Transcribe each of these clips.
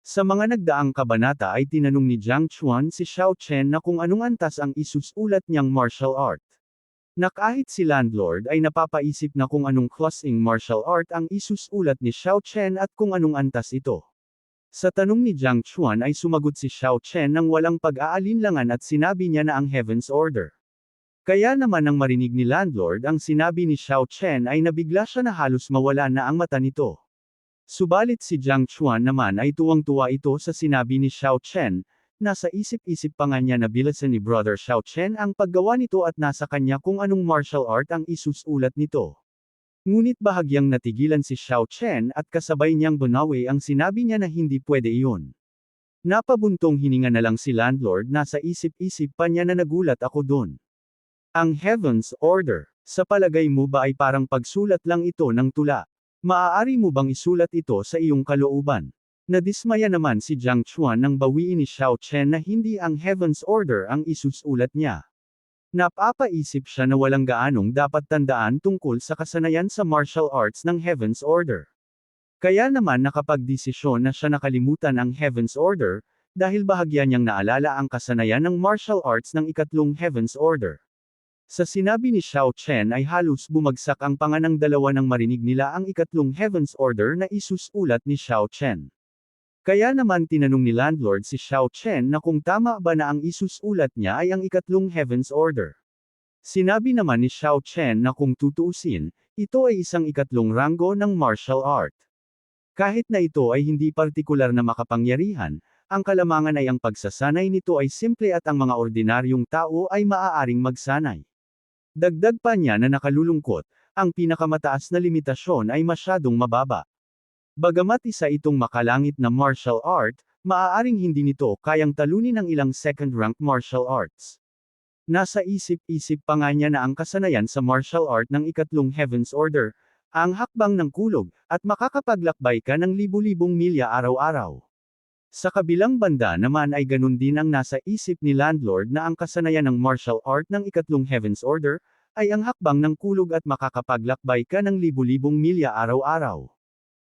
Sa mga nagdaang kabanata ay tinanong ni Jiang Chuan si Xiao Chen na kung anong antas ang isusulat niyang martial art. Na kahit si landlord ay napapaisip na kung anong klaseng martial art ang isusulat ni Xiao Chen at kung anong antas ito. Sa tanong ni Jiang Chuan ay sumagot si Xiao Chen nang walang pag-aalinlangan at sinabi niya na ang Heaven's Order. Kaya naman nang marinig ni landlord ang sinabi ni Xiao Chen ay nabigla siya na halos mawala na ang mata nito. Subalit si Jiang Chuan naman ay tuwang-tuwa ito sa sinabi ni Xiao Chen, nasa isip-isip pa nga niya na bilasan ni Brother Xiao Chen ang paggawa nito at nasa kanya kung anong martial art ang isusulat nito. Ngunit bahagyang natigilan si Xiao Chen at kasabay niyang bunawi ang sinabi niya na hindi pwede iyon. Napabuntong hininga na lang si landlord na sa isip-isip pa niya na nagulat ako dun. Ang Heaven's Order, sa palagay mo ba ay parang pagsulat lang ito ng tula? Maaari mo bang isulat ito sa iyong kalooban? Nadismaya naman si Jiang Chuan nang bawiin ni Xiao Chen na hindi ang Heaven's Order ang isusulat niya. Napapaisip siya na walang gaanong dapat tandaan tungkol sa kasanayan sa martial arts ng Heaven's Order. Kaya naman nakapagdesisyon na siya nakalimutan ang Heaven's Order, dahil bahagya niyang naalala ang kasanayan ng martial arts ng ikatlong Heaven's Order. Sa sinabi ni Xiao Chen ay halos bumagsak ang panga ng dalawa nang marinig nila ang ikatlong Heaven's Order na isusulat ni Xiao Chen. Kaya naman tinanong ni landlord si Xiao Chen na kung tama ba na ang isusulat niya ay ang ikatlong Heaven's Order. Sinabi naman ni Xiao Chen na kung tutuusin, ito ay isang ikatlong ranggo ng martial art. Kahit na ito ay hindi partikular na makapangyarihan, ang kalamangan ay ang pagsasanay nito ay simple at ang mga ordinaryong tao ay maaaring magsanay. Dagdag pa niya na nakalulungkot, ang pinakamataas na limitasyon ay masyadong mababa. Bagamat isa itong makalangit na martial art, maaaring hindi nito kayang talunin ang ilang second-rank martial arts. Nasa isip-isip pa nga niya na ang kasanayan sa martial art ng ikatlong Heaven's Order, ang hakbang ng kulog, at makakapaglakbay ka ng libu-libong milya araw-araw. Sa kabilang banda naman ay ganun din ang nasa isip ni landlord na ang kasanayan ng martial art ng ikatlong Heaven's Order, ay ang hakbang ng kulog at makakapaglakbay ka ng libu-libong milya araw-araw.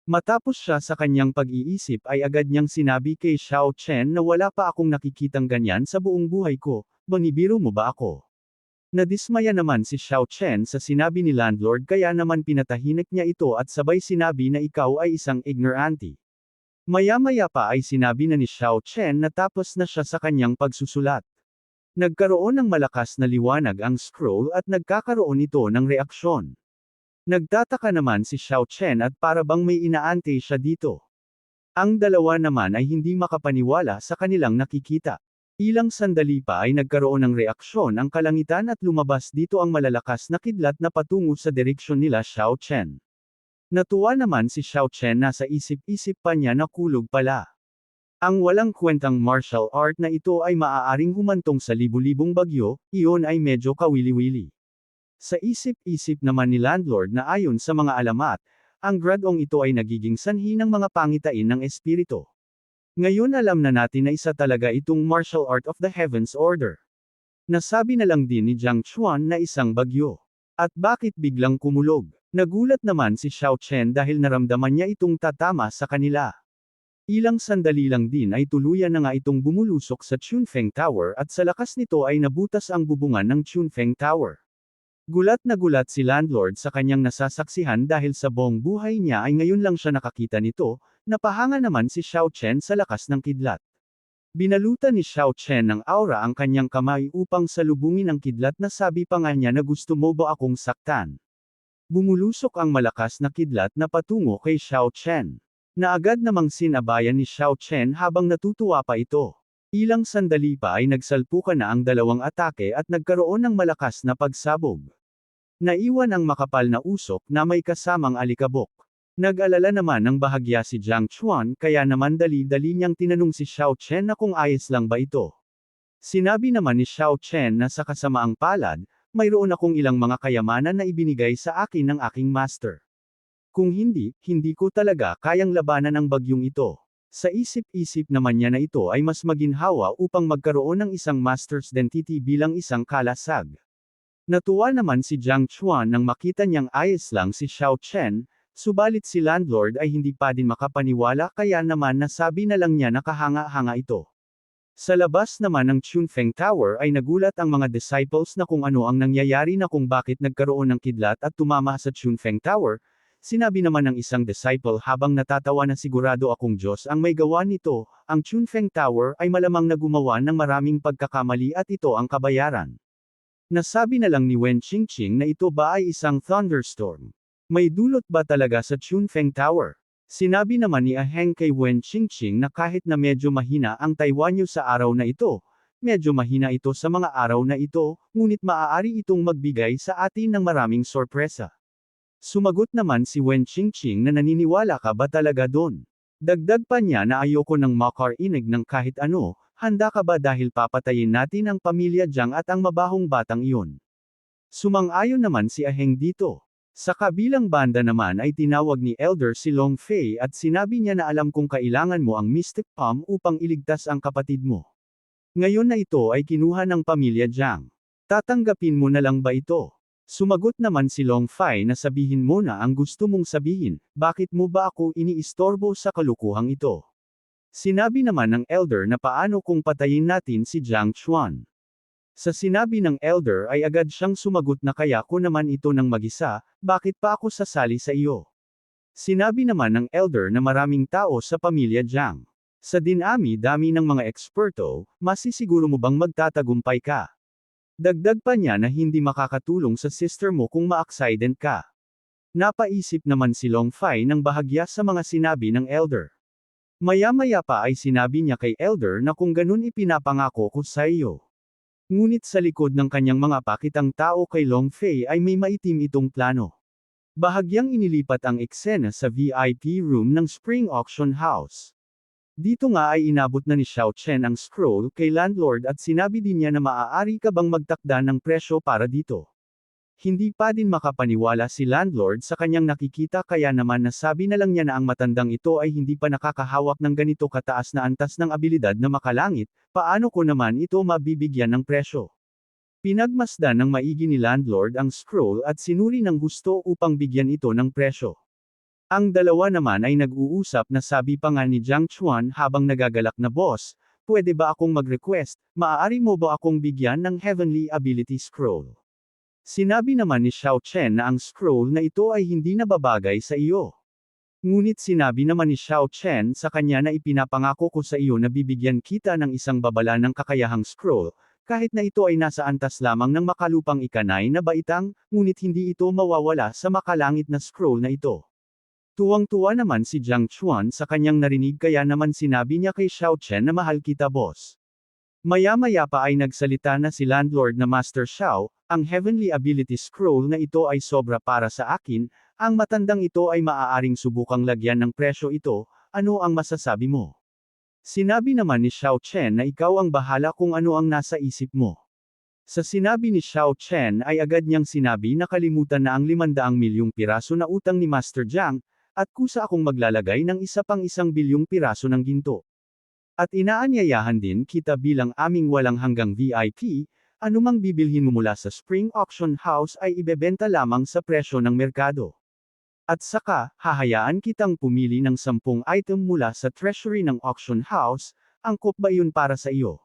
Matapos siya sa kanyang pag-iisip ay agad niyang sinabi kay Xiao Chen na wala pa akong nakikitang ganyan sa buong buhay ko, banibiro mo ba ako? Nadismaya naman si Xiao Chen sa sinabi ni landlord kaya naman pinatahimik niya ito at sabay sinabi na ikaw ay isang ignorante. Maya-maya pa ay sinabi na ni Xiao Chen na tapos na siya sa kanyang pagsusulat. Nagkaroon ng malakas na liwanag ang scroll at nagkakaroon ito ng reaksyon. Nagtataka naman si Xiao Chen at para bang may inaante siya dito. Ang dalawa naman ay hindi makapaniwala sa kanilang nakikita. Ilang sandali pa ay nagkaroon ng reaksyon ang kalangitan at lumabas dito ang malalakas na kidlat na patungo sa direksyon nila Xiao Chen. Natuwa naman si Xiao Chen na sa isip-isip pa niya na kulog pala. Ang walang kwentang martial art na ito ay maaaring humantong sa libu-libong bagyo, iyon ay medyo kawili-wili. Sa isip-isip naman ni landlord na ayon sa mga alamat, ang gradong ito ay nagiging sanhi ng mga pangitain ng espiritu. Ngayon alam na natin na isa talaga itong martial art of the Heaven's Order. Nasabi na lang din ni Jiang Chuan na isang bagyo. At bakit biglang kumulog? Nagulat naman si Xiao Chen dahil naramdaman niya itong tatama sa kanila. Ilang sandali lang din ay tuluyan na nga itong bumulusok sa Chunfeng Tower at sa lakas nito ay nabutas ang bubungan ng Chunfeng Tower. Gulat na gulat si landlord sa kanyang nasasaksihan dahil sa buong buhay niya ay ngayon lang siya nakakita nito, napahanga naman si Xiao Chen sa lakas ng kidlat. Binalutan ni Xiao Chen ng aura ang kanyang kamay upang salubungin ang kidlat na sabi pa nga niya na gusto mo ba akong saktan. Bumulusok ang malakas na kidlat na patungo kay Xiao Chen. Na agad namang sinabayan ni Xiao Chen habang natutuwa pa ito. Ilang sandali pa ay nagsalpukan na ang dalawang atake at nagkaroon ng malakas na pagsabog. Naiwan ang makapal na usok na may kasamang alikabok. Nag-alala naman ng bahagya si Jiang Chuan kaya naman dali-dali niyang tinanong si Xiao Chen na kung ayos lang ba ito. Sinabi naman ni Xiao Chen na sa kasamaang palad, mayroon akong ilang mga kayamanan na ibinigay sa akin ng aking master. Kung hindi, hindi ko talaga kayang labanan ang bagyong ito. Sa isip-isip naman niya na ito ay mas maginhawa upang magkaroon ng isang master's identity bilang isang kalasag. Natuwa naman si Jiang Chuan nang makita niyang ayos lang si Xiao Chen, subalit si landlord ay hindi pa din makapaniwala kaya naman nasabi na lang niya na kahanga-hanga ito. Sa labas naman ng Chunfeng Tower ay nagulat ang mga disciples na kung ano ang nangyayari na kung bakit nagkaroon ng kidlat at tumama sa Chunfeng Tower. Sinabi naman ng isang disciple habang natatawa na sigurado akong Diyos ang may gawa nito, ang Chunfeng Tower ay malamang na gumawa ng maraming pagkakamali at ito ang kabayaran. Nasabi na lang ni Wen Qingqing na ito ba ay isang thunderstorm. May dulot ba talaga sa Chunfeng Tower? Sinabi naman ni Aheng kay Wen Qingqing na kahit na medyo mahina ang Taiwanyo sa araw na ito, medyo mahina ito sa mga araw na ito, ngunit maaari itong magbigay sa atin ng maraming sorpresa. Sumagot naman si Wen Qingqing na naniniwala ka ba talaga doon? Dagdag pa niya na ayoko nang makarinig ng kahit ano, handa ka ba dahil papatayin natin ang pamilya Jiang at ang mabahong batang iyon? Sumang-ayon naman si Aheng dito. Sa kabilang banda naman ay tinawag ni Elder si Long Fei at sinabi niya na alam kong kailangan mo ang Mystic Palm upang iligtas ang kapatid mo. Ngayon na ito ay kinuha ng pamilya Jiang. Tatanggapin mo na lang ba ito? Sumagot naman si Long Fei na sabihin mo na ang gusto mong sabihin, bakit mo ba ako iniistorbo sa kalukuhang ito? Sinabi naman ng Elder na paano kung patayin natin si Jiang Chuan. Sa sinabi ng Elder ay agad siyang sumagot na kaya ko naman ito ng mag-isa, bakit pa ako sasali sa iyo? Sinabi naman ng Elder na maraming tao sa pamilya Jiang. Sa dinami-dami ng mga eksperto, masisiguro mo bang magtatagumpay ka? Dagdag pa niya na hindi makakatulong sa sister mo kung ma-accident ka. Napaisip naman si Long Fei ng bahagya sa mga sinabi ng Elder. Maya-maya pa ay sinabi niya kay Elder na kung ganun ipinapangako ko sa iyo. Ngunit sa likod ng kanyang mga pakitang tao kay Long Fei ay may maitim itong plano. Bahagyang inilipat ang eksena sa VIP room ng Spring Auction House. Dito nga ay inabot na ni Xiao Chen ang scroll kay landlord at sinabi din niya na maaari ka bang magtakda ng presyo para dito. Hindi pa din makapaniwala si landlord sa kanyang nakikita kaya naman nasabi na lang niya na ang matandang ito ay hindi pa nakakahawak ng ganito kataas na antas ng abilidad na makalangit, paano ko naman ito mabibigyan ng presyo? Pinagmasdan ng maigi ni landlord ang scroll at sinuri ng gusto upang bigyan ito ng presyo. Ang dalawa naman ay nag-uusap na sabi pa nga ni Jiang Chuan habang nagagalak na boss, pwede ba akong mag-request, maaari mo ba akong bigyan ng Heavenly Ability Scroll? Sinabi naman ni Xiao Chen na ang scroll na ito ay hindi nababagay sa iyo. Ngunit sinabi naman ni Xiao Chen sa kanya na ipinapangako ko sa iyo na bibigyan kita ng isang babala ng kakayahang scroll, kahit na ito ay nasa antas lamang ng makalupang ikanay na baitang, ngunit hindi ito mawawala sa makalangit na scroll na ito. Tuwang-tuwa naman si Jiang Chuan sa kanyang narinig kaya naman sinabi niya kay Xiao Chen na mahal kita boss. Maya-maya pa ay nagsalita na si landlord na Master Xiao, ang Heavenly Ability Scroll na ito ay sobra para sa akin, ang matandang ito ay maaaring subukang lagyan ng presyo ito, ano ang masasabi mo? Sinabi naman ni Xiao Chen na ikaw ang bahala kung ano ang nasa isip mo. Sa sinabi ni Xiao Chen ay agad niyang sinabi na kalimutan na ang 500 milyong piraso na utang ni Master Jiang, at kusa akong maglalagay ng isa pang 1 bilyong piraso ng ginto. At inaanyayahan din kita bilang aming walang hanggang VIP, anumang bibilhin mo mula sa Spring Auction House ay ibebenta lamang sa presyo ng merkado. At saka, hahayaan kitang pumili ng 10 item mula sa treasury ng auction house, angkop ba yun para sa iyo?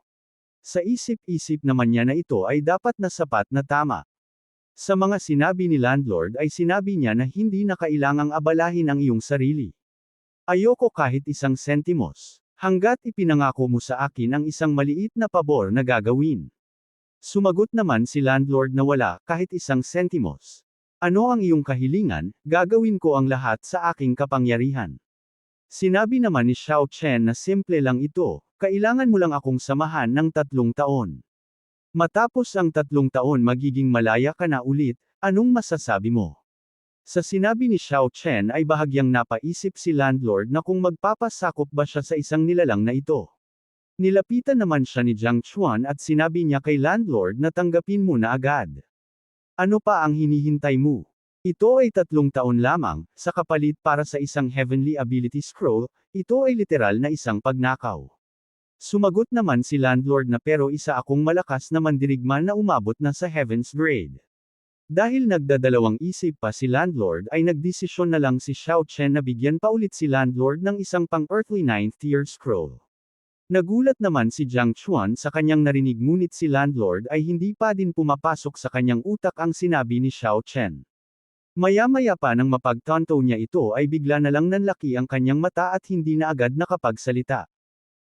Sa isip-isip naman niya na ito ay dapat na sapat na tama. Sa mga sinabi ni landlord ay sinabi niya na hindi na kailangang abalahin ang iyong sarili. Ayoko kahit 1 sentimos. Hanggat ipinangako mo sa akin ang isang maliit na pabor na gagawin. Sumagot naman si landlord na wala kahit 1 sentimos. Ano ang iyong kahilingan, gagawin ko ang lahat sa aking kapangyarihan. Sinabi naman ni Xiao Chen na simple lang ito, kailangan mo lang akong samahan ng 3 taon. Matapos ang 3 taon magiging malaya ka na ulit, anong masasabi mo? Sa sinabi ni Xiao Chen ay bahagyang napaisip si landlord na kung magpapasakop ba siya sa isang nilalang na ito. Nilapitan naman siya ni Jiang Chuan at sinabi niya kay landlord na tanggapin mo na agad. Ano pa ang hinihintay mo? Ito ay 3 taon lamang, sa kapalit para sa isang Heavenly Ability Scroll, ito ay literal na isang pagnakaw. Sumagot naman si landlord na pero isa akong malakas na mandirigma na umabot na sa Heaven's Grade. Dahil nagdadalawang isip pa si landlord ay nagdesisyon na lang si Xiao Chen na bigyan pa ulit si landlord ng isang pang-earthly ninth tier scroll. Nagulat naman si Jiang Chuan sa kanyang narinig ngunit si landlord ay hindi pa din pumapasok sa kanyang utak ang sinabi ni Xiao Chen. Maya-maya pa nang mapagtanto niya ito ay bigla na lang nanlaki ang kanyang mata at hindi na agad nakapagsalita.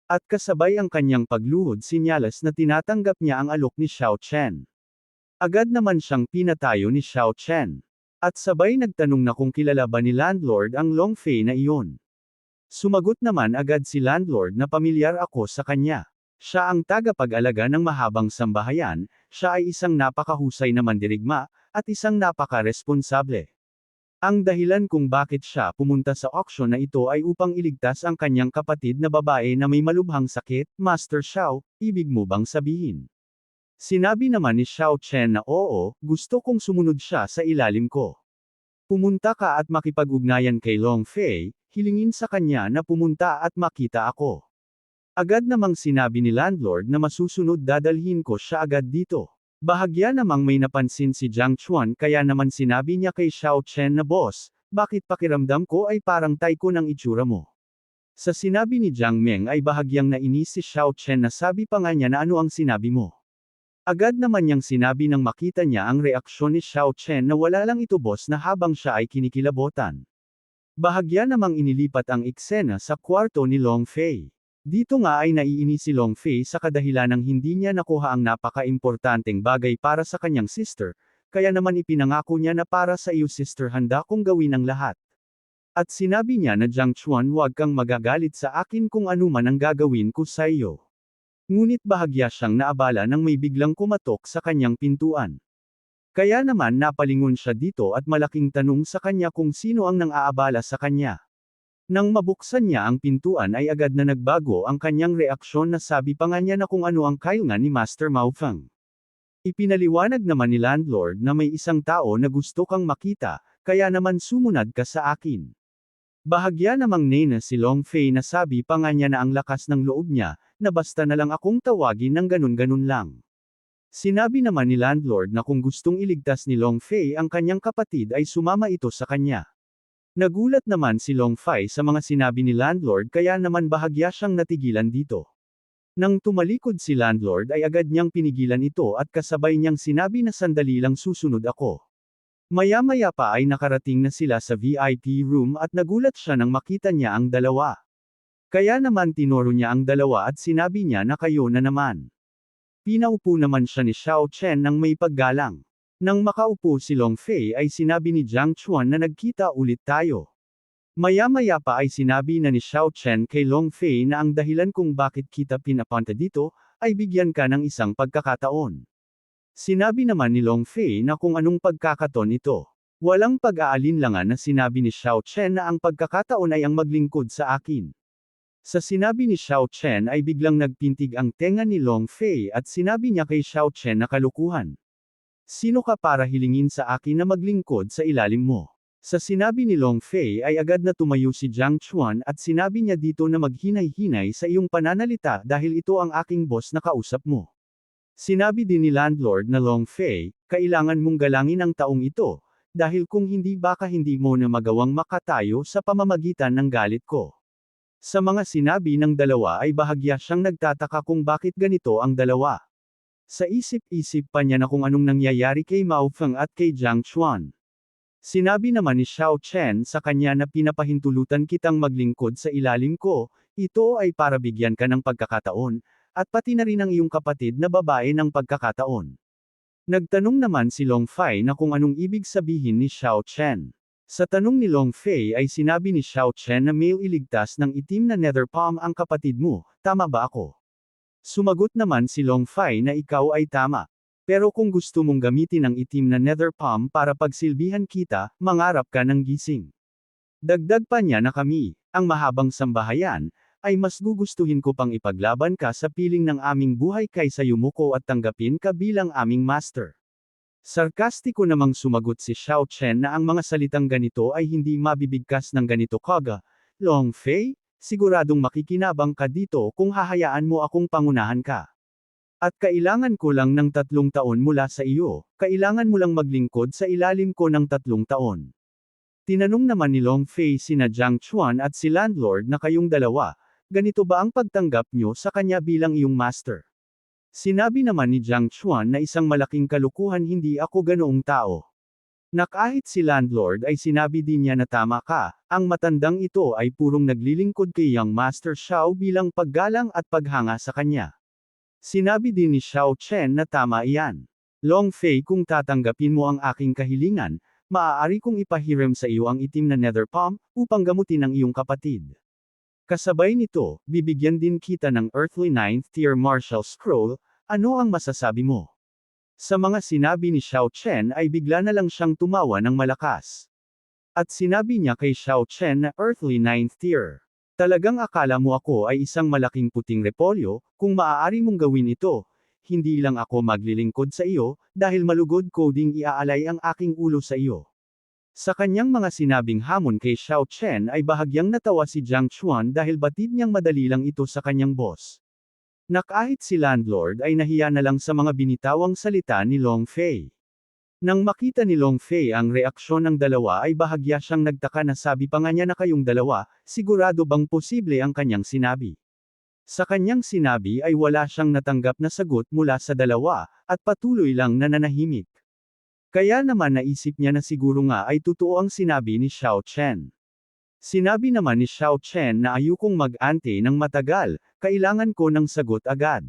At kasabay ang kanyang pagluhod sinyalas na tinatanggap niya ang alok ni Xiao Chen. Agad naman siyang pinatayo ni Xiao Chen. At sabay nagtanong na kung kilala ba ni landlord ang Long Fei na iyon. Sumagot naman agad si landlord na pamilyar ako sa kanya. Siya ang tagapag-alaga ng mahabang sambahayan, siya ay isang napakahusay na mandirigma, at isang napaka-responsable. Ang dahilan kung bakit siya pumunta sa auction na ito ay upang iligtas ang kanyang kapatid na babae na may malubhang sakit, Master Xiao, ibig mo bang sabihin? Sinabi naman ni Xiao Chen na oo, gusto kong sumunod siya sa ilalim ko. Pumunta ka at makipag-ugnayan kay Long Fei, hilingin sa kanya na pumunta at makita ako. Agad namang sinabi ni landlord na masusunod dadalhin ko siya agad dito. Bahagya namang may napansin si Jiang Chuan kaya naman sinabi niya kay Xiao Chen na boss, bakit pakiramdam ko ay parang Taiko ng itsura mo? Sa sinabi ni Jiang Meng ay bahagyang nainis si Xiao Chen na sabi pa nga niya na ano ang sinabi mo. Agad naman niyang sinabi nang makita niya ang reaksyon ni Xiao Chen na wala lang ito boss na habang siya ay kinikilabutan. Bahagya namang inilipat ang eksena sa kwarto ni Long Fei. Dito nga ay naiinis si Long Fei sa kadahilanang hindi niya nakuha ang napaka-importanteng bagay para sa kanyang sister, kaya naman ipinangako niya na para sa iyo sister handa kong gawin ang lahat. At sinabi niya na Jiang Chuan huwag kang magagalit sa akin kung ano man ang gagawin ko sa iyo. Ngunit bahagya siyang naabala nang may biglang kumatok sa kanyang pintuan. Kaya naman napalingon siya dito at malaking tanong sa kanya kung sino ang nang-aabala sa kanya. Nang mabuksan niya ang pintuan ay agad na nagbago ang kanyang reaksyon na sabi pa nga niya na kung ano ang kailngan ni Master Mao Feng. Ipinaliwanag naman ni landlord na may isang tao na gusto kang makita, kaya naman sumunod ka sa akin. Bahagya namang nena si Long Fei na sabi pa nga niya na ang lakas ng loob niya, na basta na lang akong tawagin ng ganun-ganun lang. Sinabi naman ni landlord na kung gustong iligtas ni Long Fei ang kanyang kapatid ay sumama ito sa kanya. Nagulat naman si Long Fei sa mga sinabi ni landlord kaya naman bahagya siyang natigilan dito. Nang tumalikod si landlord ay agad niyang pinigilan ito at kasabay niyang sinabi na sandali lang susunod ako. Maya-maya pa ay nakarating na sila sa VIP room at nagulat siya nang makita niya ang dalawa. Kaya naman tinuro niya ang dalawa at sinabi niya na kayo na naman. Pinaupo naman siya ni Xiao Chen nang may paggalang. Nang makaupo si Long Fei ay sinabi ni Jiang Chuan na nagkita ulit tayo. Maya-maya pa ay sinabi na ni Xiao Chen kay Long Fei na ang dahilan kung bakit kita pinapunta dito, ay bigyan ka ng isang pagkakataon. Sinabi naman ni Long Fei na kung anong pagkakataon ito. Walang pag-aalinlangan na sinabi ni Xiao Chen na ang pagkakataon ay ang maglingkod sa akin. Sa sinabi ni Xiao Chen ay biglang nagpintig ang tenga ni Long Fei at sinabi niya kay Xiao Chen na kalukuhan. Sino ka para hilingin sa akin na maglingkod sa ilalim mo? Sa sinabi ni Long Fei ay agad na tumayo si Jiang Chuan at sinabi niya dito na maghinay-hinay sa iyong pananalita dahil ito ang aking boss na kausap mo. Sinabi din ni landlord na Long Fei, kailangan mong galangin ang taong ito, dahil kung hindi baka hindi mo na magawang makatayo sa pamamagitan ng galit ko. Sa mga sinabi ng dalawa ay bahagya siyang nagtataka kung bakit ganito ang dalawa. Sa isip-isip pa niya na kung anong nangyayari kay Mao Feng at kay Jiang Chuan. Sinabi naman ni Xiao Chen sa kanya na pinapahintulutan kitang maglingkod sa ilalim ko, ito ay para bigyan ka ng pagkakataon, at pati na rin ang iyong kapatid na babae ng pagkakataon. Nagtanong naman si Long Fei na kung anong ibig sabihin ni Xiao Chen. Sa tanong ni Long Fei ay sinabi ni Xiao Chen na may iligtas ng itim na nether palm ang kapatid mo, tama ba ako? Sumagot naman si Long Fei na ikaw ay tama. Pero kung gusto mong gamitin ang itim na nether palm para pagsilbihan kita, mangarap ka ng gising. Dagdag pa niya na kami, ang mahabang sambahayan, ay mas gugustuhin ko pang ipaglaban ka sa piling ng aming buhay kaysa yumuko at tanggapin ka bilang aming master. Sarkastiko namang sumagot si Xiao Chen na ang mga salitang ganito ay hindi mabibigkas ng ganito kaga. Long Fei, siguradong makikinabang ka dito kung hahayaan mo akong pangunahan ka. At kailangan ko lang ng 3 taon mula sa iyo, kailangan mo lang maglingkod sa ilalim ko ng 3 taon. Tinanong naman ni Long Fei sina Jiang Chuan at si landlord na kayong dalawa, ganito ba ang pagtanggap nyo sa kanya bilang iyong master? Sinabi naman ni Jiang Chuan na isang malaking kalukuhan, hindi ako ganoong tao. Na kahit si landlord ay sinabi din niya na tama ka, ang matandang ito ay purong naglilingkod kay Young Master Xiao bilang paggalang at paghanga sa kanya. Sinabi din ni Xiao Chen na tama iyan. Long Fei, kung tatanggapin mo ang aking kahilingan, maaari kong ipahiram sa iyo ang itim na nether palm, upang gamutin ang iyong kapatid. Kasabay nito, bibigyan din kita ng Earthly 9th Tier Martial Scroll, ano ang masasabi mo? Sa mga sinabi ni Xiao Chen ay bigla na lang siyang tumawa ng malakas. At sinabi niya kay Xiao Chen na Earthly 9th Tier. Talagang akala mo ako ay isang malaking puting repolyo, kung maaari mong gawin ito, hindi lang ako maglilingkod sa iyo, dahil malugod ko ding iaalay ang aking ulo sa iyo. Sa kanyang mga sinabing hamon kay Xiao Chen ay bahagyang natawa si Jiang Chuan dahil batid niyang madali lang ito sa kanyang boss. Na kahit si landlord ay nahiya na lang sa mga binitawang salita ni Long Fei. Nang makita ni Long Fei ang reaksyon ng dalawa ay bahagya siyang nagtaka, na sabi pa nga niya na kayong dalawa, sigurado bang posible ang kanyang sinabi? Sa kanyang sinabi ay wala siyang natanggap na sagot mula sa dalawa, at patuloy lang na nanahimik. Kaya naman naisip niya na siguro nga ay totoo ang sinabi ni Xiao Chen. Sinabi naman ni Xiao Chen na ayokong mag-ante ng matagal, kailangan ko ng sagot agad.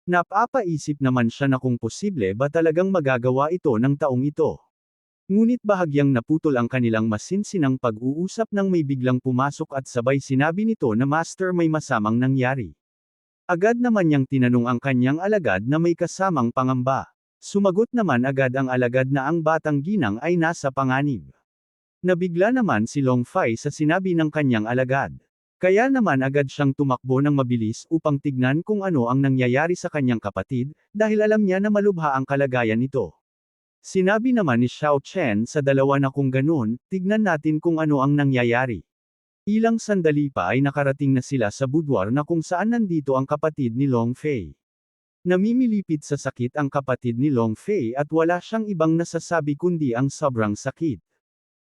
Napapaisip naman siya na kung posible ba talagang magagawa ito ng taong ito. Ngunit bahagyang naputol ang kanilang masinsinang pag-uusap nang may biglang pumasok at sabay sinabi nito na Master, may masamang nangyari. Agad naman niyang tinanong ang kanyang alagad na may kasamang pangamba. Sumagot naman agad ang alagad na ang batang ginang ay nasa panganib. Nabigla naman si Long Fei sa sinabi ng kanyang alagad. Kaya naman agad siyang tumakbo ng mabilis upang tignan kung ano ang nangyayari sa kanyang kapatid, dahil alam niya na malubha ang kalagayan nito. Sinabi naman ni Xiao Chen sa dalawa na kung ganun, tignan natin kung ano ang nangyayari. Ilang sandali pa ay nakarating na sila sa boudoir na kung saan nandito ang kapatid ni Long Fei. Namimilipid sa sakit ang kapatid ni Long Fei at wala siyang ibang nasasabi kundi ang sobrang sakit.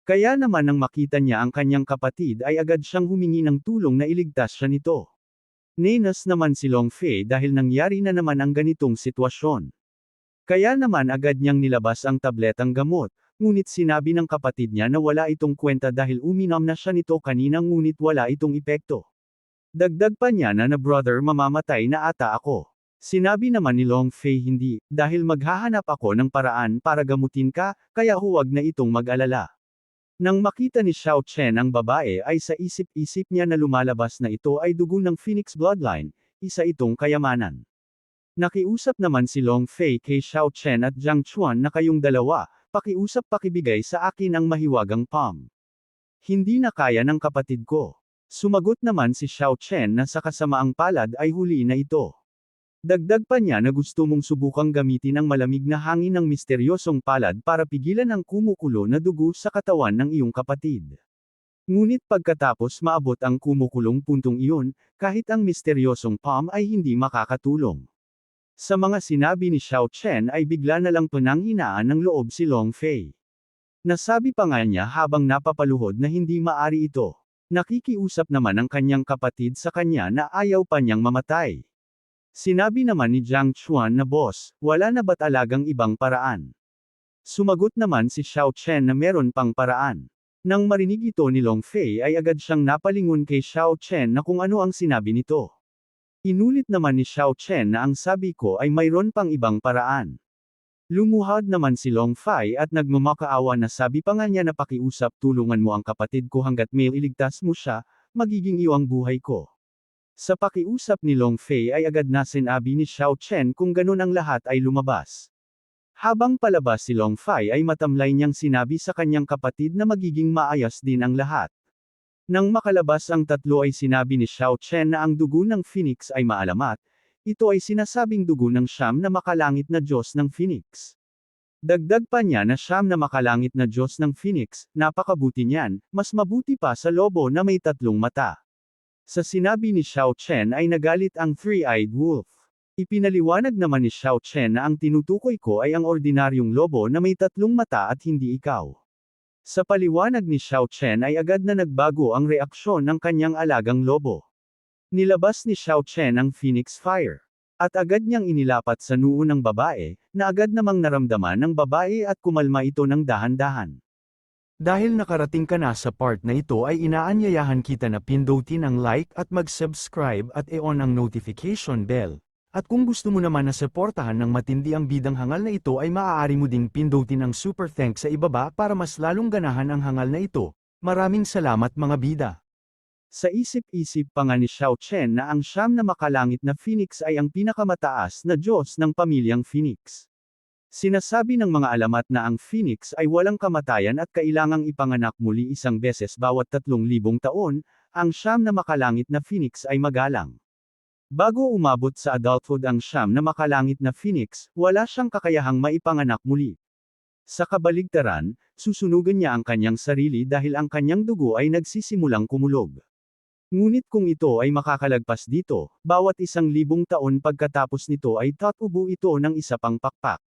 Kaya naman nang makita niya ang kanyang kapatid ay agad siyang humingi ng tulong na iligtas siya nito. Nenas naman si Long Fei dahil nangyari na naman ang ganitong sitwasyon. Kaya naman agad niyang nilabas ang tabletang gamot, ngunit sinabi ng kapatid niya na wala itong kwenta dahil uminom na siya nito kanina ngunit wala itong epekto. Dagdag pa niya na brother, mamamatay na ata ako. Sinabi naman ni Long Fei, hindi, dahil maghahanap ako ng paraan para gamutin ka, kaya huwag na itong mag-alala. Nang makita ni Xiao Chen ang babae ay sa isip-isip niya na lumalabas na ito ay dugo ng Phoenix Bloodline, isa itong kayamanan. Nakiusap naman si Long Fei kay Xiao Chen at Jiang Chuan na kayong dalawa, pakiusap pakibigay sa akin ang mahiwagang palm. Hindi na kaya ng kapatid ko. Sumagot naman si Xiao Chen na sa kasamaang palad ay huli na ito. Dagdag pa niya na gusto mong subukang gamitin ang malamig na hangin ng misteryosong palad para pigilan ang kumukulo na dugo sa katawan ng iyong kapatid. Ngunit pagkatapos maabot ang kumukulong puntong iyon, kahit ang misteryosong palm ay hindi makakatulong. Sa mga sinabi ni Xiao Chen ay bigla na lang pinanghinaan ng loob si Long Fei. Nasabi pa nga niya habang napapaluhod na hindi maari ito. Nakikiusap naman ang kanyang kapatid sa kanya na ayaw pa niyang mamatay. Sinabi naman ni Jiang Chuan na boss, wala na ba't alagang ibang paraan? Sumagot naman si Xiao Chen na meron pang paraan. Nang marinig ito ni Long Fei ay agad siyang napalingon kay Xiao Chen na kung ano ang sinabi nito. Inulit naman ni Xiao Chen na ang sabi ko ay mayroon pang ibang paraan. Lumuhad naman si Long Fei at nagmamakaawa na sabi pa nga niya na pakiusap, tulungan mo ang kapatid ko hanggat may iligtas mo siya, magiging iyo ang buhay ko. Sa pakiusap ni Long Fei ay agad na sinabi ni Xiao Chen kung ganun ang lahat ay lumabas. Habang palabas si Long Fei ay matamlay niyang sinabi sa kanyang kapatid na magiging maayos din ang lahat. Nang makalabas ang tatlo ay sinabi ni Xiao Chen na ang dugo ng Phoenix ay maalamat, ito ay sinasabing dugo ng siyam na makalangit na Diyos ng Phoenix. Dagdag pa niya na siyam na makalangit na Diyos ng Phoenix, napakabuti niyan, mas mabuti pa sa lobo na may 3 mata. Sa sinabi ni Xiao Chen ay nagalit ang three-eyed wolf. Ipinaliwanag naman ni Xiao Chen na ang tinutukoy ko ay ang ordinaryong lobo na may 3 mata at hindi ikaw. Sa paliwanag ni Xiao Chen ay agad na nagbago ang reaksyon ng kanyang alagang lobo. Nilabas ni Xiao Chen ang Phoenix Fire. At agad niyang inilapat sa noo ng babae, na agad namang naramdaman ng babae at kumalma ito ng dahan-dahan. Dahil nakarating ka na sa part na ito ay inaanyayahan kita na pindutin ang like at mag-subscribe at i-on ang notification bell. At kung gusto mo naman na suportahan ng matindi ang bidang hangal na ito ay maaari mo ding pindutin ang super thanks sa ibaba para mas lalong ganahan ang hangal na ito. Maraming salamat mga bida. Sa isip-isip pa nga ni Xiao Chen na ang 9 na makalangit na Phoenix ay ang pinakamataas na Diyos ng pamilyang Phoenix. Sinasabi ng mga alamat na ang Phoenix ay walang kamatayan at kailangang ipanganak muli isang beses bawat 3,000 taon, ang 9 na makalangit na Phoenix ay magalang. Bago umabot sa adulthood ang 9 na makalangit na Phoenix, wala siyang kakayahang maipanganak muli. Sa kabaligtaran, susunugan niya ang kanyang sarili dahil ang kanyang dugo ay nagsisimulang kumulog. Ngunit kung ito ay makakalagpas dito, bawat 1,000 taon pagkatapos nito ay tatubo ito ng isa pang pakpak.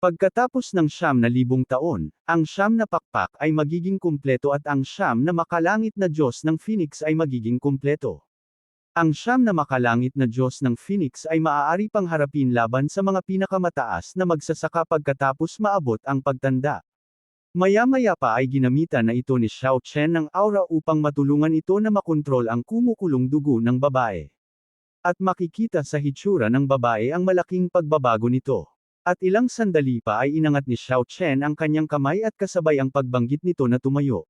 Pagkatapos ng 9,000 taon, ang 9 na pakpak ay magiging kumpleto at ang 9 na makalangit na Diyos ng Phoenix ay magiging kumpleto. Ang 9 na makalangit na Diyos ng Phoenix ay maaari pang harapin laban sa mga pinakamataas na magsasaka pagkatapos maabot ang pagtanda. Maya-maya pa ay ginamitan na ito ni Xiao Chen ng aura upang matulungan ito na makontrol ang kumukulong dugo ng babae. At makikita sa hitsura ng babae ang malaking pagbabago nito. At ilang sandali pa ay inangat ni Xiao Chen ang kanyang kamay at kasabay ang pagbanggit nito na tumayo.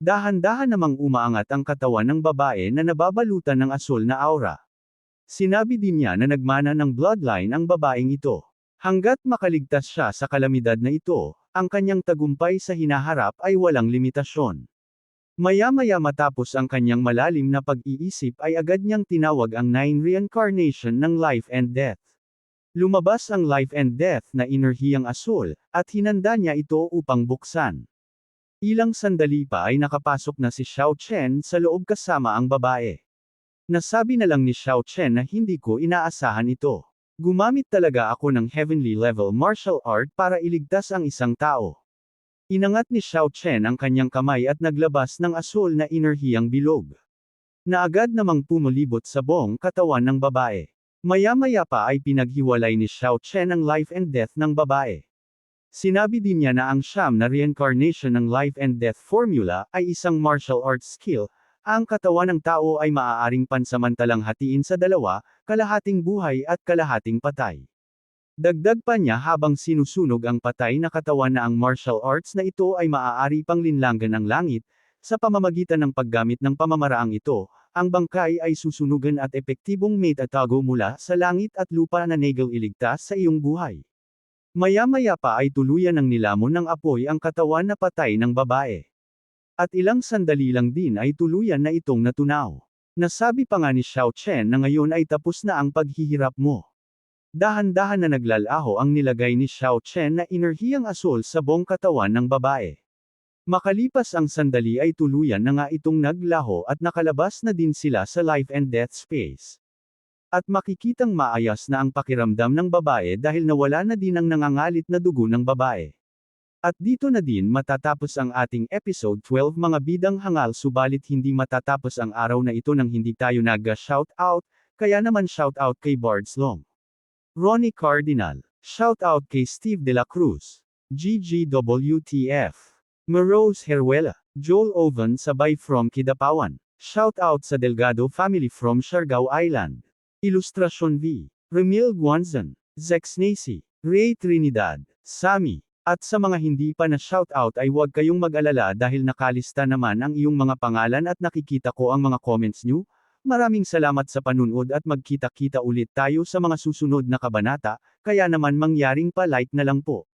Dahan-dahan namang umaangat ang katawan ng babae na nababalutan ng asul na aura. Sinabi din niya na nagmana ng bloodline ang babaeng ito. Hanggat makaligtas siya sa kalamidad na ito, ang kanyang tagumpay sa hinaharap ay walang limitasyon. Maya-maya matapos ang kanyang malalim na pag-iisip ay agad niyang tinawag ang 9 reincarnation ng life and death. Lumabas ang life and death na enerhiyang asul, at hinanda niya ito upang buksan. Ilang sandali pa ay nakapasok na si Xiao Chen sa loob kasama ang babae. Nasabi na lang ni Xiao Chen na hindi ko inaasahan ito. Gumamit talaga ako ng heavenly level martial art para iligtas ang isang tao. Inangat ni Xiao Chen ang kanyang kamay at naglabas ng asul na enerhiyang bilog. Na agad namang pumulibot sa buong katawan ng babae. Maya-maya pa ay pinaghiwalay ni Xiao Chen ang life and death ng babae. Sinabi din niya na ang 9 na reincarnation ng life and death formula ay isang martial arts skill. Ang katawan ng tao ay maaaring pansamantalang hatiin sa dalawa, kalahating buhay at kalahating patay. Dagdag pa niya habang sinusunog ang patay na katawan na ang martial arts na ito ay maaari pang linlangan ng langit, sa pamamagitan ng paggamit ng pamamaraang ito, ang bangkay ay susunugan at epektibong may tatago mula sa langit at lupa na negel iligtas sa iyong buhay. Maya-maya pa ay tuluyan ng nilamon ng apoy ang katawan na patay ng babae. At ilang sandali lang din ay tuluyan na itong natunaw. Nasabi pa nga ni Xiao Chen na ngayon ay tapos na ang paghihirap mo. Dahan-dahan na naglalaho ang nilagay ni Xiao Chen na enerhiyang asul sa buong katawan ng babae. Makalipas ang sandali ay tuluyan na nga itong naglaho at nakalabas na din sila sa life and death space. At makikitang maayos na ang pakiramdam ng babae dahil nawala na din ang nangangalit na dugo ng babae. At dito na din matatapos ang ating episode 12 mga bidang hangal subalit hindi matatapos ang araw na ito nang hindi tayo nag-shout out, kaya naman shout out kay Bards Long, Ronnie Cardinal, shout out kay Steve De La Cruz, GGWTF, Marose Heruela, Joel Oven sabay from Kidapawan, shout out sa Delgado family from Siargao Island. Ilustrasyon V. Remil Guanzan, Zex Nacy, Ray Trinidad, Sammy. At sa mga hindi pa na shoutout ay huwag kayong mag-alala dahil nakalista naman ang iyong mga pangalan at nakikita ko ang mga comments nyo. Maraming salamat sa panunod at magkita-kita ulit tayo sa mga susunod na kabanata, kaya naman mangyaring pa-like na lang po.